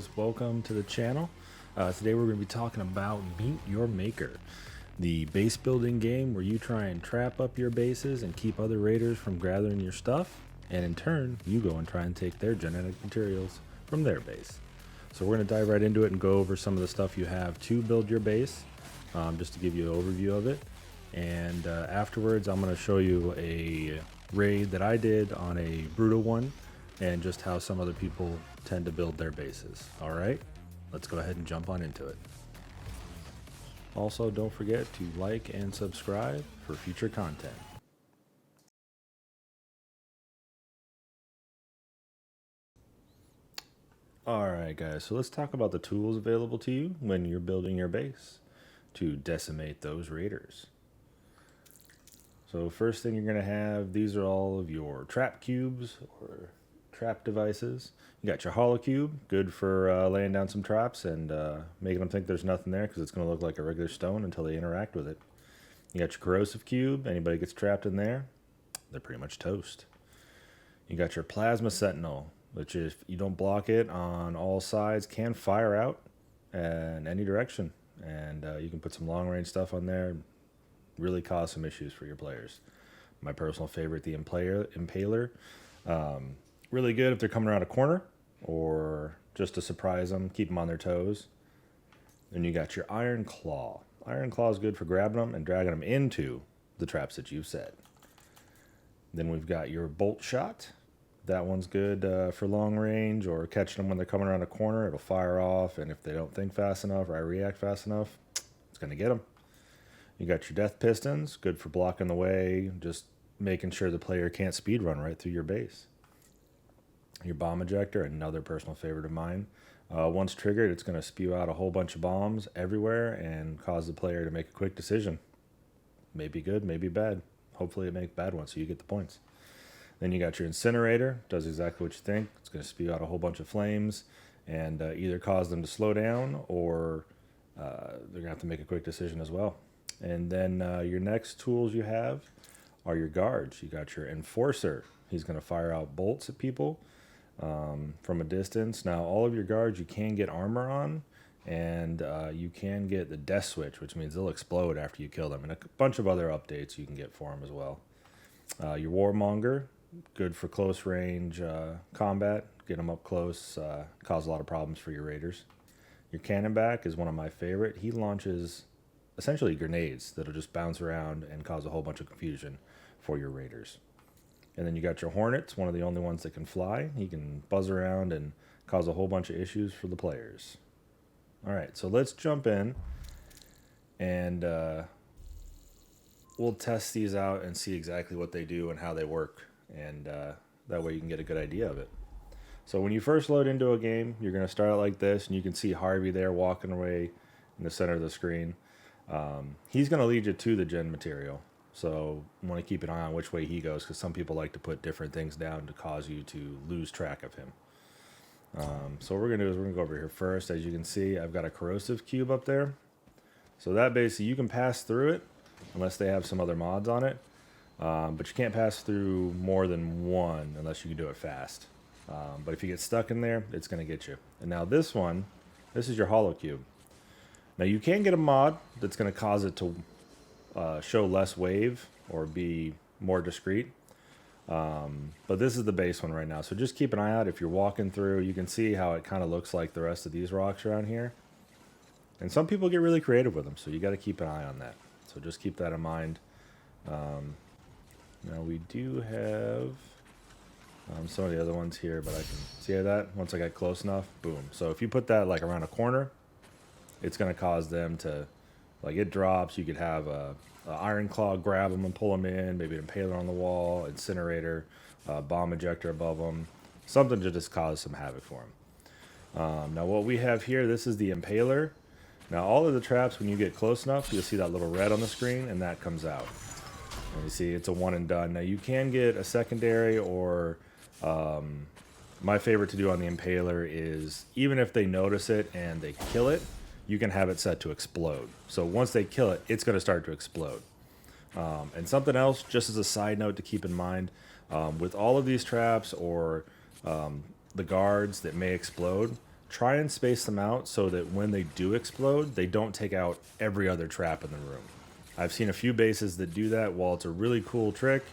guys, welcome to the channel. Today we're going to be talking about Meet Your Maker, the base building game where you try and trap up your bases and keep other raiders from gathering your stuff, and in turn you go and try and take their genetic materials from their base. So we're going to dive right into it and go over some of the stuff you have to build your base, just to give you an overview of it. And afterwards I'm going to show you a raid that I did on a brutal one and just how some other people tend to build their bases. All right, let's go ahead and jump on into it. Also, don't forget to like and subscribe for future content. All right, guys, so let's talk about the tools available to you when you're building your base to decimate those raiders. So first thing you're going to have, these are all of your trap cubes or trap devices. You got your hollow cube, good for laying down some traps and making them think there's nothing there because it's going to look like a regular stone until they interact with it. You got your corrosive cube. Anybody gets trapped in there, they're pretty much toast. You got your plasma sentinel, which if you don't block it on all sides can fire out in any direction, and you can put some long range stuff on there, really cause some issues for your players. My personal favorite, the Impaler. Really good if they're coming around a corner or just to surprise them, keep them on their toes. Then you got your Iron Claw. Iron Claw is good for grabbing them and dragging them into the traps that you've set. Then we've got your Bolt Shot. That one's good for long range or catching them when they're coming around a corner. It'll fire off, and if they don't think fast enough or I react fast enough, it's going to get them. You got your Death Pistons, good for blocking the way, just making sure the player can't speed run right through your base. Your Bomb Ejector, another personal favorite of mine. Once triggered, it's going to spew out a whole bunch of bombs everywhere and cause the player to make a quick decision. Maybe good, maybe bad. Hopefully it makes bad ones so you get the points. Then you got your Incinerator, does exactly what you think. It's going to spew out a whole bunch of flames and either cause them to slow down or they're going to have to make a quick decision as well. And then your next tools you have are your guards. You got your Enforcer. He's going to fire out bolts at people from a distance. Now, all of your guards you can get armor on, and you can get the Death Switch, which means they'll explode after you kill them, and a bunch of other updates you can get for them as well. Your Warmonger, good for close range combat. Get them up close, cause a lot of problems for your raiders. Your Cannonback is one of my favorite. He launches essentially grenades that'll just bounce around and cause a whole bunch of confusion for your raiders. And then you got your Hornets, one of the only ones that can fly. He can buzz around and cause a whole bunch of issues for the players. All right, so let's jump in and we'll test these out and see exactly what they do and how they work, and that way you can get a good idea of it. So when you first load into a game, you're going to start out like this, and you can see Harvey there walking away in the center of the screen. He's going to lead you to the gen material, so you want to keep an eye on which way he goes, because some people like to put different things down to cause you to lose track of him. So what we're going to do is we're going to go over here first. As you can see, I've got a corrosive cube up there. So that basically, you can pass through it unless they have some other mods on it, but you can't pass through more than one unless you can do it fast. But if you get stuck in there, it's going to get you. And now this one, this is your hollow cube. Now you can get a mod that's going to cause it to show less wave or be more discreet. But this is the base one right now. So just keep an eye out. If you're walking through, you can see how it kind of looks like the rest of these rocks around here. And some people get really creative with them, so you got to keep an eye on that. So just keep that in mind. Now we do have some of the other ones here, but I can see that once I get close enough, boom. So if you put that like around a corner, it's going to cause them to, like, it drops. You could have a Iron Claw grab them and pull them in, maybe an Impaler on the wall, Incinerator, Bomb Ejector above them, something to just cause some havoc for them. Now what we have here, this is the Impaler. Now all of the traps, when you get close enough, you'll see that little red on the screen, and that comes out. And you see it's a one and done. Now you can get a secondary, or my favorite to do on the Impaler is, even if they notice it and they kill it, you can have it set to explode. So once they kill it, it's going to start to explode. And something else, just as a side note to keep in mind, with all of these traps or the guards that may explode, try and space them out so that when they do explode, they don't take out every other trap in the room. I've seen a few bases that do that. While it's a really cool trick,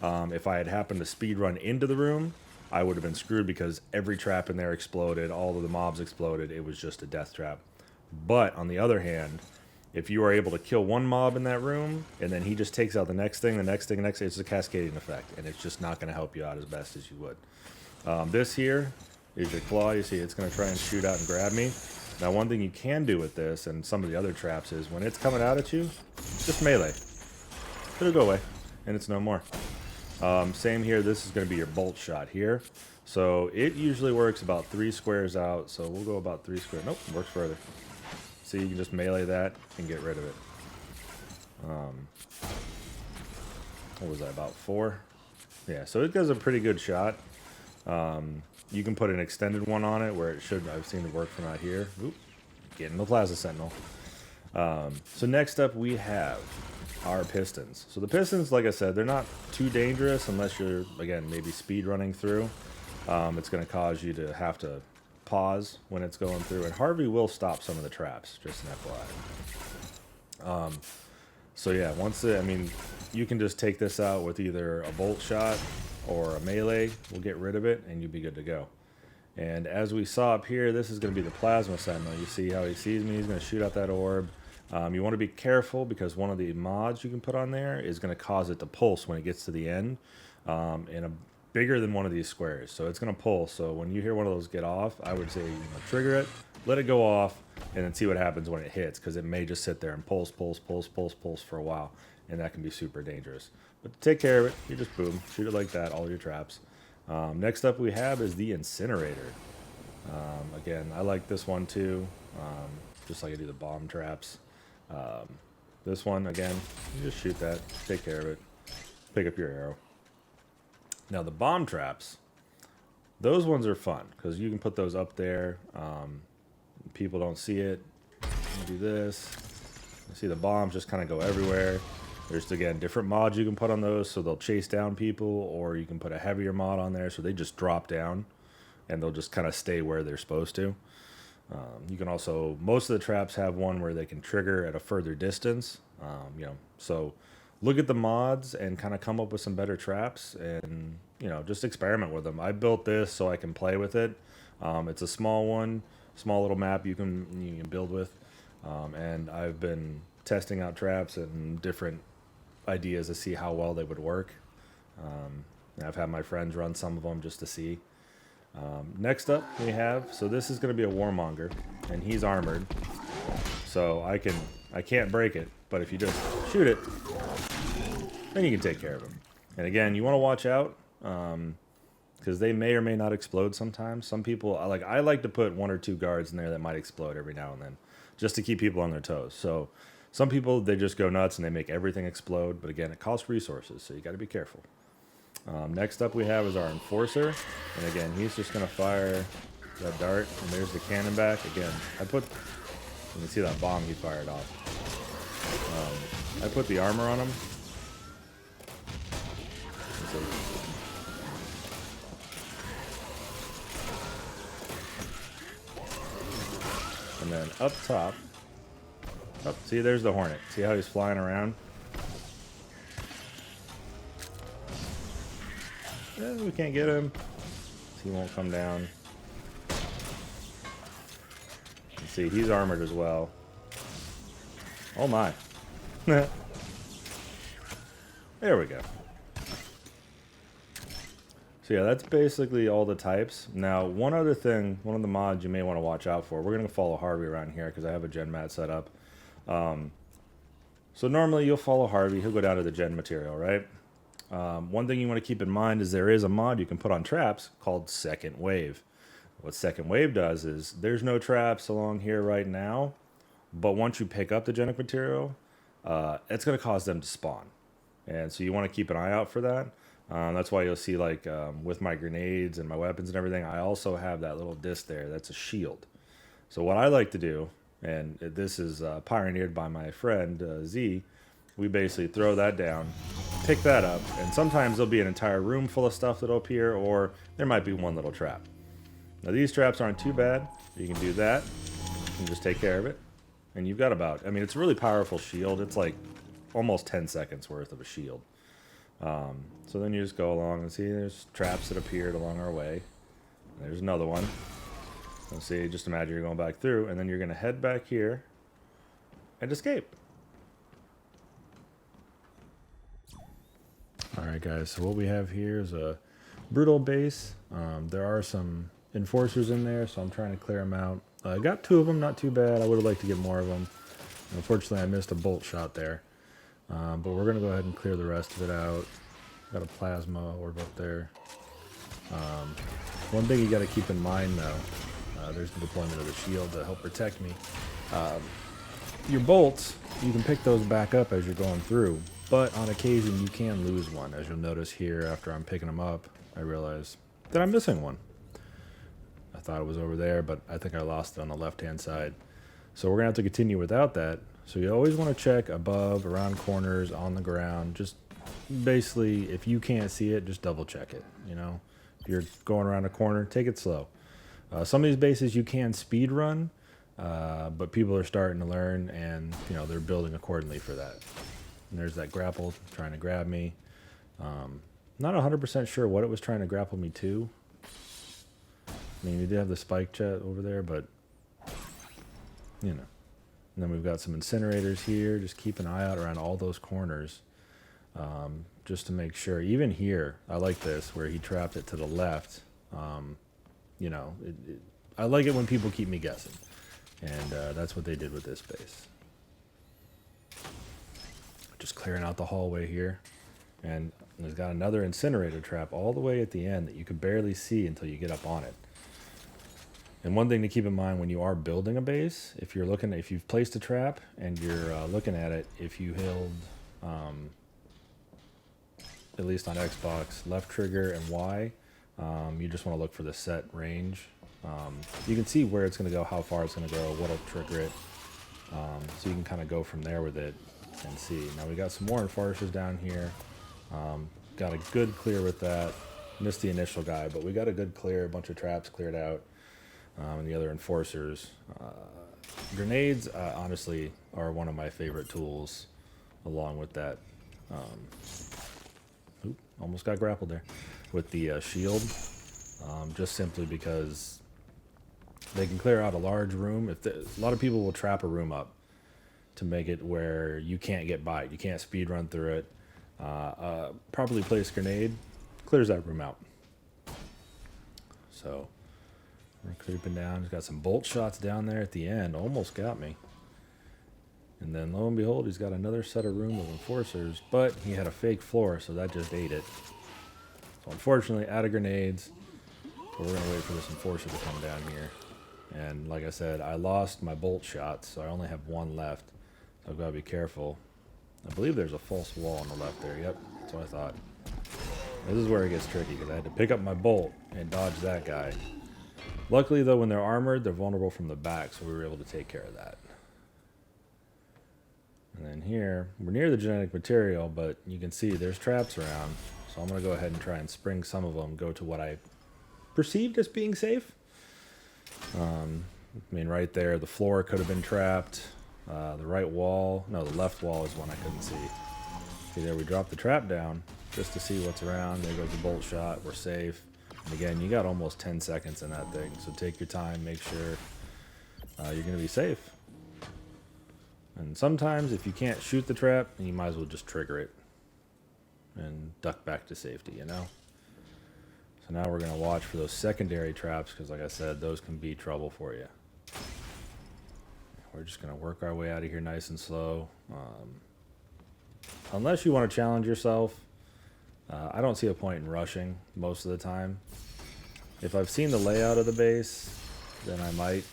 if I had happened to speed run into the room, I would have been screwed because every trap in there exploded, all of the mobs exploded, it was just a death trap. But on the other hand, if you are able to kill one mob in that room, and then he just takes out the next thing, it's a cascading effect, and it's just not going to help you out as best as you would. This here is your claw. You see it's going to try and shoot out and grab me. Now, one thing you can do with this and some of the other traps is when it's coming out at you, just melee. It'll go away, and it's no more. Same here. This is going to be your bolt shot here. So it usually works about 3 squares out. So we'll go about 3 squares. Nope, works further. So you can just melee that and get rid of it. What was that, about 4? Yeah, so it does a pretty good shot. You can put an extended one on it where it should, I've seen it work from out here. Oop, getting the Plasma Sentinel. So next up we have our pistons. So the pistons, like I said, they're not too dangerous unless you're, again, maybe speed running through. It's going to cause you to have to pause when it's going through, and Harvey will stop some of the traps, just an FYI. So yeah, I mean, you can just take this out with either a bolt shot or a melee. We'll get rid of it and you'll be good to go. And as we saw up here, this is going to be the Plasma Sentinel. You see how he sees me, he's going to shoot out that orb. You want to be careful because one of the mods you can put on there is going to cause it to pulse when it gets to the end, in a bigger than one of these squares. So it's going to pulse. So when you hear one of those get off, I would say trigger it, let it go off, and then see what happens when it hits, because it may just sit there and pulse for a while, and that can be super dangerous. But to take care of it, you just boom, shoot it like that, all your traps. Next up we have is the Incinerator. Again, I like this one too, just like I do the bomb traps. This one, again, you just shoot that, take care of it, pick up your arrow. Now the bomb traps, those ones are fun because you can put those up there. People don't see it. Do this. You see the bombs just kind of go everywhere. There's, again, different mods you can put on those so they'll chase down people, or you can put a heavier mod on there so they just drop down and they'll just kind of stay where they're supposed to. You can also, most of the traps have one where they can trigger at a further distance. So look at the mods and kind of come up with some better traps and, just experiment with them. I built this so I can play with it. It's a small one, small little map you can build with. And I've been testing out traps and different ideas to see how well they would work. I've had my friends run some of them just to see. Next up we have, so this is going to be a Warmonger, and he's armored. So I can't break it, but if you just shoot it, then you can take care of him. And again, you want to watch out, because they may or may not explode sometimes. Some people, I like to put 1 or 2 guards in there that might explode every now and then, just to keep people on their toes. So some people, they just go nuts and they make everything explode, but again, it costs resources, so you got to be careful. Next up we have is our Enforcer, and again, he's just going to fire that dart, and there's the cannon back. Again, you can see that bomb he fired off. I put the armor on him. And then up top, see, there's the Hornet. See how he's flying around? We can't get him. He won't come down. See, he's armored as well. Oh my. There we go. So yeah, that's basically all the types. Now, one other thing, one of the mods you may want to watch out for. We're going to follow Harvey around here because I have a gen mat set up. So normally you'll follow Harvey. He'll go down to the gen material, right? One thing you want to keep in mind is there is a mod you can put on traps called Second Wave. What Second Wave does is there's no traps along here right now, but once you pick up the genic material, it's going to cause them to spawn. And so you want to keep an eye out for that. That's why you'll see, with my grenades and my weapons and everything, I also have that little disc there. That's a shield. So what I like to do, and this is pioneered by my friend Z, we basically throw that down, pick that up, and sometimes there'll be an entire room full of stuff that'll appear, or there might be one little trap. Now these traps aren't too bad. You can do that and just take care of it. And you've got about, I mean, it's a really powerful shield. It's like almost 10 seconds worth of a shield. So then you just go along and see there's traps that appeared along our way. There's another one. Let's see, just imagine you're going back through, and then you're going to head back here and escape. Alright guys, so what we have here is a brutal base. There are some enforcers in there, so I'm trying to clear them out. I got 2 of them, not too bad. I would have liked to get more of them. Unfortunately, I missed a bolt shot there. But we're going to go ahead and clear the rest of it out. Got a plasma orb up there. One thing you got to keep in mind though, there's the deployment of the shield to help protect me. Your bolts, you can pick those back up as you're going through, but on occasion you can lose one. As you'll notice here, after I'm picking them up, I realize that I'm missing one. I thought it was over there, but I think I lost it on the left-hand side. So we're going to have to continue without that. So you always want to check above, around corners, on the ground. Just basically, if you can't see it, just double check it, you know. If you're going around a corner, take it slow. Some of these bases you can speed run, but people are starting to learn, and you know they're building accordingly for that. And there's that grapple trying to grab me. Not 100% sure what it was trying to grapple me to. I mean, we did have the spike jet over there, but you know. And then we've got some incinerators here. Just keep an eye out around all those corners, just to make sure. Even here, I like this where he trapped it to the left. You know, I like it when people keep me guessing, and that's what they did with this base. Just clearing out the hallway here, and there's got another incinerator trap all the way at the end that you can barely see until you get up on it. And one thing to keep in mind when you are building a base, if you've placed a trap and you're looking at it, if you held, at least on Xbox, left trigger and Y, you just want to look for the set range. You can see where it's going to go, how far it's going to go, what'll trigger it. So you can kind of go from there with it and see. Now we got some more enforcers down here. Got a good clear with that. Missed the initial guy, but we got a good clear, a bunch of traps cleared out. And the other enforcers. Grenades, honestly, are one of my favorite tools, along with that. Almost got grappled there. With the shield, just simply because they can clear out a large room. A lot of people will trap a room up to make it where you can't get by it. You can't speed run through it. Properly placed grenade clears that room out. So we're creeping down. He's got some bolt shots down there at the end. Almost got me. And then lo and behold, he's got another set of room of enforcers, but he had a fake floor, so that just ate it. So unfortunately, out of grenades. But we're going to wait for this enforcer to come down here. And like I said, I lost my bolt shots, so I only have one left. So I've got to be careful. I believe there's a false wall on the left there. Yep, that's what I thought. This is where it gets tricky, because I had to pick up my bolt and dodge that guy. Luckily, though, when they're armored, they're vulnerable from the back, so we were able to take care of that. And then here, we're near the genetic material, but you can see there's traps around. So I'm going to go ahead and try and spring some of them, go to what I perceived as being safe. I mean, right there, the floor could have been trapped. The right wall, no, the left wall is one I couldn't see. See there, we dropped the trap down just to see what's around. There goes the bolt shot, we're safe. And again, you got almost 10 seconds in that thing, so take your time, make sure you're going to be safe. And sometimes if you can't shoot the trap, then you might as well just trigger it and duck back to safety, you know? So now we're going to watch for those secondary traps, because like I said, those can be trouble for you. We're just going to work our way out of here nice and slow. Unless you want to challenge yourself, I don't see a point in rushing most of the time. If I've seen the layout of the base, then I might.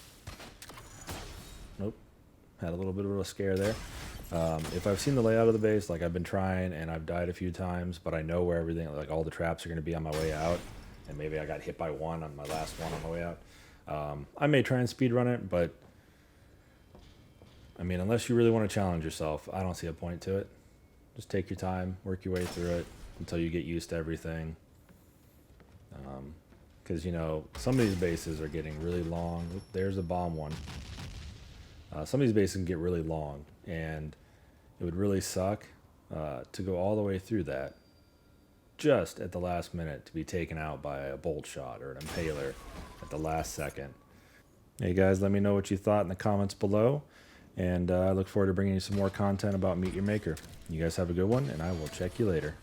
Nope. Had a little bit of a scare there. If I've seen the layout of the base, like I've been trying and I've died a few times, but I know where everything, like all the traps are going to be on my way out, and maybe I got hit by one on my last one on my way out, I may try and speed run it, but I mean, unless you really want to challenge yourself, I don't see a point to it. Just take your time, work your way through it until you get used to everything. because, you know, some of these bases are getting really long. Oop, there's a bomb one. Some of these bases can get really long, and it would really suck to go all the way through that just at the last minute to be taken out by a bolt shot or an impaler at the last second. Hey guys, let me know what you thought in the comments below, and I look forward to bringing you some more content about Meet Your Maker. You guys have a good one, and I will check you later.